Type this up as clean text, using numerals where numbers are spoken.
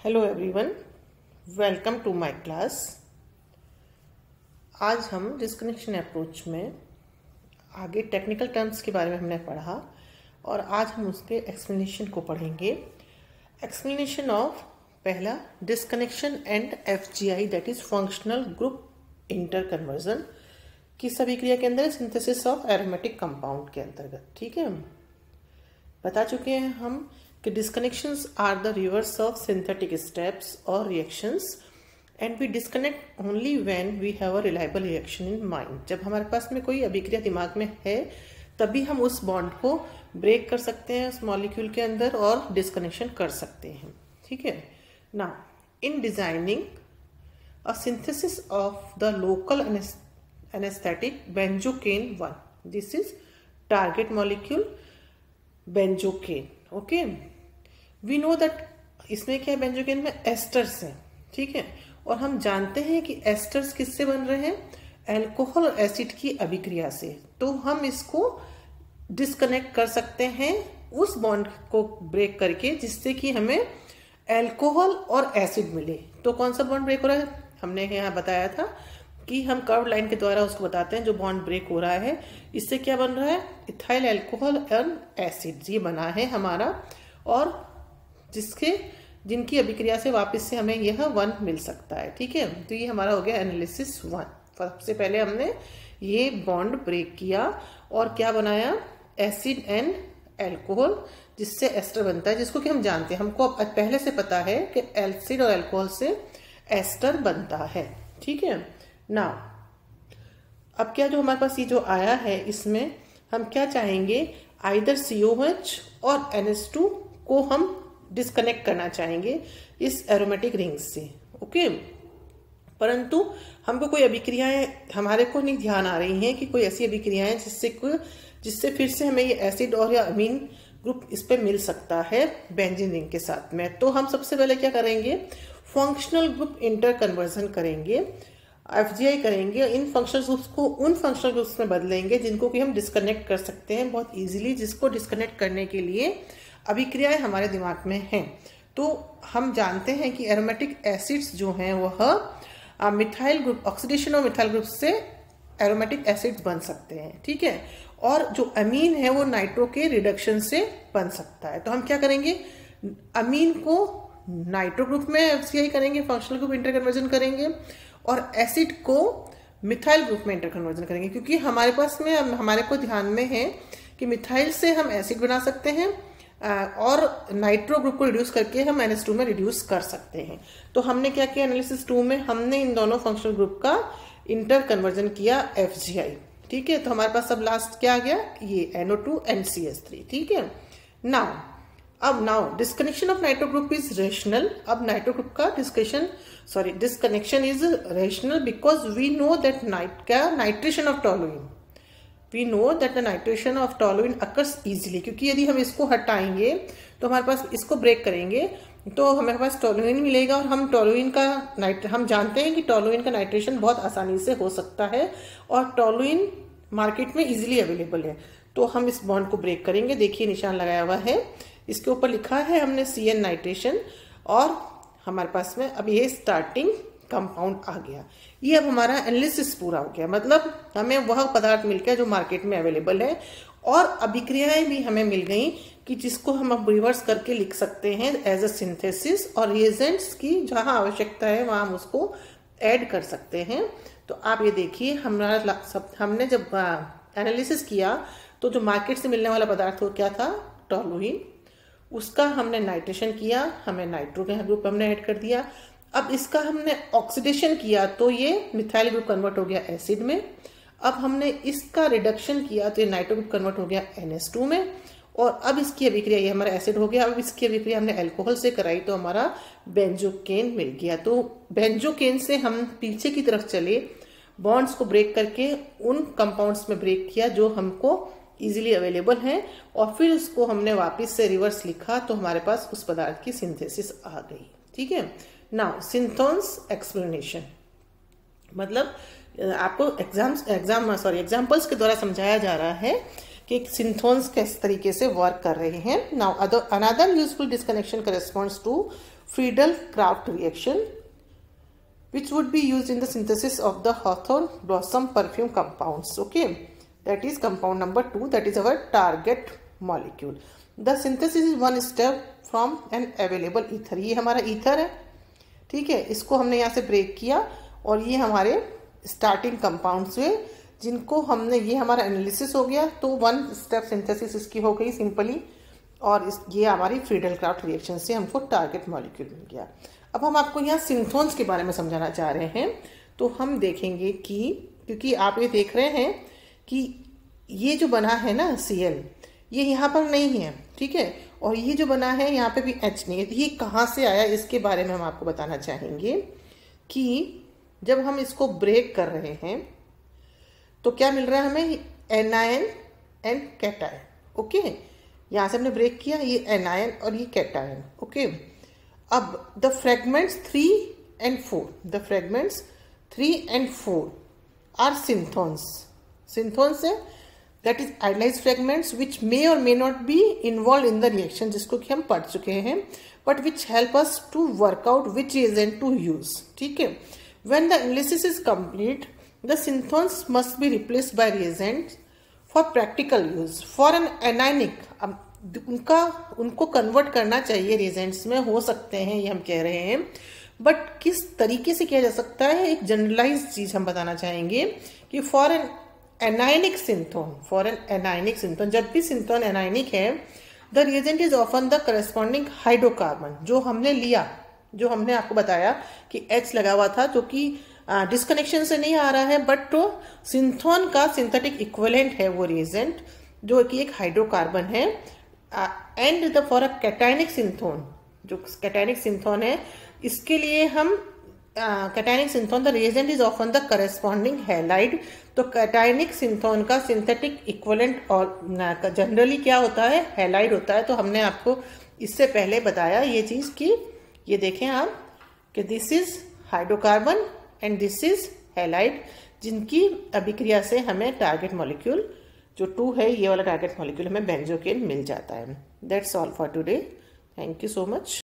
Hello everyone, welcome to my class. आज हम disconnection approach में आगे टेक्निकल टर्म्स के बारे में हमने पढ़ा और आज हम उसके एक्सप्लेनेशन को पढ़ेंगे। एक्सप्लेनेशन ऑफ पहला disconnection and FGI that is functional group inter conversion की सभी क्रिया के अंदर सिंथेसिस ऑफ एरोमेटिक कंपाउंड के अंतर्गत। ठीक है, बता चुके हैं हम कि disconnections are the reverse of synthetic steps or reactions and we disconnect only when we have a reliable reaction in mind। जब हमारे पास में कोई अभिक्रिया दिमाग में है तभी हम उस बॉन्ड को ब्रेक कर सकते हैं उस मॉलिक्यूल के अंदर और डिस्कनेक्शन कर सकते हैं। ठीक है, now in designing a synthesis of the local anesthetic benzocaine 1, this is target molecule benzocaine. Okay, we know that इसमें क्या है, बेंजोकेन में एस्टर्स हैं। ठीक है, और हम जानते हैं कि एस्टर्स किससे बन रहे हैं, अल्कोहल और एसिड की अभिक्रिया से। तो हम इसको डिस्कनेक्ट कर सकते हैं उस बॉन्ड को ब्रेक करके जिससे कि हमें अल्कोहल और एसिड मिले। तो कौन सा बॉन्ड ब्रेक हो रहा है, हमने यहाँ बताया था कि हम कर्व लाइन के द्वारा उसको बताते हैं जो बॉन्ड ब्रेक हो रहा है। इससे क्या बन रहा है, इथाइल अल्कोहल एंड एसिड ये बना है हमारा, और जिनकी अभिक्रिया से वापस से हमें यह 1 मिल सकता है। ठीक है, तो ये हमारा हो गया एनालिसिस 1। सबसे पहले हमने ये बॉन्ड ब्रेक किया और क्या बनाया, एसिड एंड अल्कोहल, जिससे एस्टर बनता है, जिसको कि हम जानते हैं, हमको पहले से पता है कि एसिड और अल्कोहल से एस्टर बनता है। ठीक है, नाउ अब क्या जो हमारे पास ये जो आया है इसमें हम क्या चाहेंगे, आइदर COH और NH2 को हम डिस्कनेक्ट करना चाहेंगे इस एरोमेटिक रिंग से। ओके, परंतु हमको कोई अभिक्रियाएं हमारे को नहीं ध्यान आ रही हैं कि कोई ऐसी अभिक्रियाएं जिससे फिर से हमें ये एसिड और या अमीन ग्रुप इस पे मिल सकता है बेंजीन रिंग के साथ में। तो हम सबसे पहले क्या करेंगे, फंक्शनल ग्रुप इंटर कन्वर्जन करेंगे, FGI करेंगे। इन फंक्शनल ग्रुप्स को उन फंक्शनल ग्रुप्स में बदलेंगे जिनको कि हम डिस्कनेक्ट कर सकते हैं बहुत इजीली, जिसको डिस्कनेक्ट करने के लिए अभिक्रियाएं हमारे दिमाग में हैं। तो हम जानते हैं कि एरोमेटिक एसिड्स जो हैं वह मिथाइल ग्रुप, ऑक्सीडेशन और मिथाइल ग्रुप से एरोमेटिक एसिड्स बन सकते हैं। ठीक है, और जो अमीन है वो नाइट्रो के रिडक्शन से बन सकता है। तो हम क्या करेंगे, अमीन को नाइट्रो ग्रुप में FGI करेंगे, फंक्शनल ग्रुप इंटर कन्वर्जन करेंगे, और एसिड को मिथाइल ग्रुप में इंटर कन्वर्जन करेंगे, क्योंकि हमारे पास में हमारे को ध्यान में है कि मिथाइल से हम एसिड बना सकते हैं और नाइट्रो ग्रुप को रिड्यूस करके हम NH2 में रिड्यूस कर सकते हैं। तो हमने क्या किया, एनालिसिस 2 में हमने इन दोनों फंक्शनल ग्रुप का इंटर कन्वर्जन किया FGI। ठीक है, तो हमारे पास सब लास्ट क्या आ गया, ये NO2 NCH3। ठीक है, now disconnection of nitro group is rational. अब नाइट्रो ग्रुप का disconnection is rational because we know that nitration of toluene, we know that the nitration of toluene occurs easily. क्योंकि यदि हम इसको हटाएंगे तो हमारे पास इसको ब्रेक करेंगे तो हमारे पास टोलुइन मिलेगा, और हम जानते हैं कि टोलुइन का नाइट्रेशन बहुत आसानी से हो सकता है और टोलुइन मार्केट में इजीली अवेलेबल है। तो हम इस बॉन्ड को ब्रेक करेंगे, देखिए निशान लगाया हुआ है, इसके ऊपर लिखा है हमने CN नाइट्रेशन, और हमारे पास में अब ये स्टार्टिंग कंपाउंड आ गया। ये अब हमारा एनालिसिस पूरा हो गया, मतलब हमें वह पदार्थ मिल गया जो मार्केट में अवेलेबल है, और अभिक्रियाएं भी हमें मिल गई कि जिसको हम अब रिवर्स करके लिख सकते हैं एज अ सिंथेसिस, और रिएजेंट्स की जहां आवश्यकता है वहां हम उसको ऐड कर सकते हैं। तो आप ये देखिए, हमने जब एनालिसिस किया तो जो मार्केट से मिलने वाला पदार्थ वो क्या था, टोलुइन, उसका हमने नाइट्रेशन किया, हमें नाइट्रो के ग्रुप हमने ऐड कर दिया। अब इसका हमने ऑक्सीडेशन किया तो ये मिथाइल ग्रुप कन्वर्ट हो गया एसिड में। अब हमने इसका रिडक्शन किया तो ये नाइट्रो ग्रुप कन्वर्ट हो गया NH2 में, और अब इसकी अभिक्रिया, ये हमारा एसिड हो गया, अब इसकी अभिक्रिया हमने अल्कोहल से कराई तो हमारा बेंजोकेन मिल गया। तो बेंजोकेन से हम पीछे की तरफ चले, बॉन्ड्स को ब्रेक करके उन कंपाउंड्स में ब्रेक किया जो हमको इजीली अवेलेबल है, और फिर उसको हमने वापस से रिवर्स लिखा तो हमारे पास उस पदार्थ की सिंथेसिस आ गई। ठीक है, नाउ सिंथोन्स एक्सप्लेनेशन, मतलब आपको एग्जाम्पल्स के द्वारा समझाया जा रहा है कि सिंथोन्स किस तरीके से वर्क कर रहे हैं। Now another useful disconnection corresponds to Friedel-Crafts reaction, which would be used in the synthesis of the hawthorn blossom perfume compounds. Okay, that is compound number 2, that is our target molecule. The synthesis is one step from an available ether. ये हमारा ether है, ठीक है, इसको हमने यहाँ से break किया और ये हमारे स्टार्टिंग कंपाउंड्स हुए जिनको हमने, ये हमारा एनालिसिस हो गया, तो वन स्टेप सिंथेसिस इसकी हो गई सिंपली, और ये हमारी फ्रीडल-क्राफ्ट रिएक्शन से हमको टारगेट मॉलिक्यूल मिल गया। अब हम आपको यहाँ सिंथोन्स के बारे में समझाना चाह रहे हैं। तो हम देखेंगे कि क्योंकि आप ये देख रहे हैं कि ये जो बना है ना Cl, ये यहाँ पर नहीं है, ठीक है, और ये जो बना है यहाँ पे भी H नहीं है, तो ये कहाँ से आया इसके बारे में हम आपको बताना चाहेंगे कि जब हम इसको ब्रेक कर रहे हैं तो क्या मिल रहा है हमें, एनायन एंड कैटायन। ओके, यहाँ से हमने ब्रेक किया, ये एनायन और ये कैटायन। ओके, अब the fragments 3 and 4, the fragments 3 and 4 are synthons. Synthons है that is idealise fragments which may or may not be involve in the reaction, जिसको कि हम पढ़ चुके हैं, but which help us to work out which reagent to use. ठीक है, when the analysis is complete the synthons must be replaced by reagents for practical use for an anionic। उनको convert करना चाहिए रिएजेंट्स में, हो सकते हैं ये हम कह रहे हैं, बट किस तरीके से किया जा सकता है एक जनरलाइज चीज हम बताना चाहेंगे कि for an anionic synthon, for an anionic synthon, जब भी सिंथोन एनायनिक है, the reagent is often the corresponding hydrocarbon. जो हमने लिया, जो हमने आपको बताया कि H लगा हुआ था, जो कि डिस्कनेक्शन से नहीं आ रहा है, बट तो सिंथोन का सिंथेटिक इक्विवेलेंट है वो रिएजेंट, जो कि एक हाइड्रोकार्बन है। And the for a cationic synthon, जो कैटायनिक सिंथोन है, इसके लिए हम cationic synthon the reagent is often the corresponding halide. तो कैटायनिक सिंथोन का सिंथेटिक इक्विवेलेंट और जनरली क्या होता है, हैलाइड होता है। तो हमने आपको इससे पहले बताया ये चीज कि ये देखें आप कि this is hydrocarbon and this is halide, जिनकी अभिक्रिया से हमें टारगेट मॉलिक्यूल जो 2 है, ये वाला टारगेट मॉलिक्यूल हमें बेंजोकेन मिल जाता है। That's all for today, thank you so much.